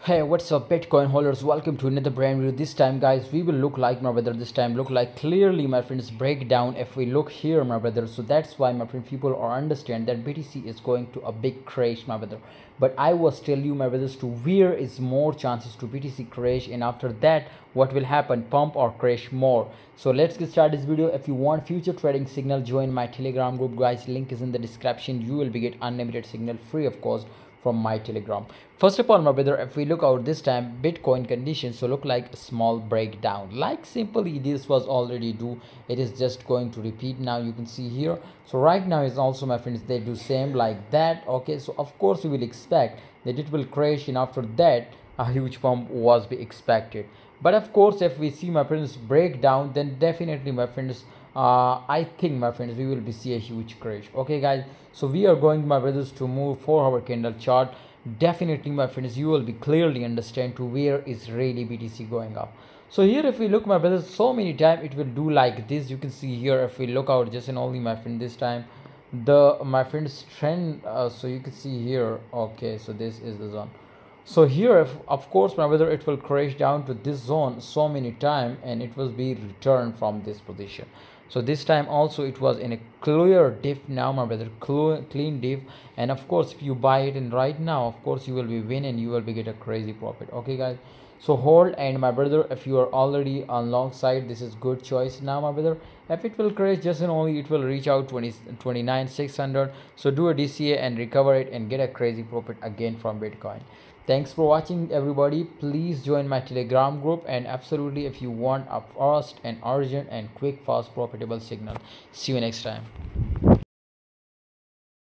Hey, what's up Bitcoin holders? Welcome to another brand video. This time guys, we will look like my brother. This time look like clearly my friends breakdown. If we look here my brother, so that's why my friend people are understand that BTC is going to a big crash my brother. But I was tell you my brothers to where is more chances to BTC crash, and after that what will happen, pump or crash more. So let's get started this video. If you want future trading signal, join my Telegram group guys, link is in the description. You will be get unlimited signal free of course from my Telegram. First of all my brother, if we look out this time Bitcoin conditions, so look like a small breakdown, like simply this was already do, it is just going to repeat now. You can see here, so right now is also my friends they do same like that. Okay, so of course we will expect that it will crash, and after that a huge pump was be expected. But of course if we see my friends breakdown, then definitely my friends I think my friends we will be see a huge crash. Okay guys, so we are going my brothers to move 4 hour candle chart. Definitely my friends you will be clearly understand to where is really BTC going up. So here if we look my brothers, so many time it will do like this. You can see here if we look out just and only my friend this time the my friends trend, so you can see here. Okay, so this is the zone. So here if, of course my brother, it will crash down to this zone so many time and it will be returned from this position. So this time also it was in a clear diff now my brother, clean diff. And of course if you buy it in right now, of course you will be win and you will be get a crazy profit. Okay guys, so hold. And my brother, if you are already on long side, this is good choice now my brother. If it will crash just and only it will reach out 29,600, so do a DCA and recover it and get a crazy profit again from Bitcoin. Thanks for watching everybody. Please join my Telegram group, and absolutely if you want a fast and urgent and quick fast profitable signal. See you next time.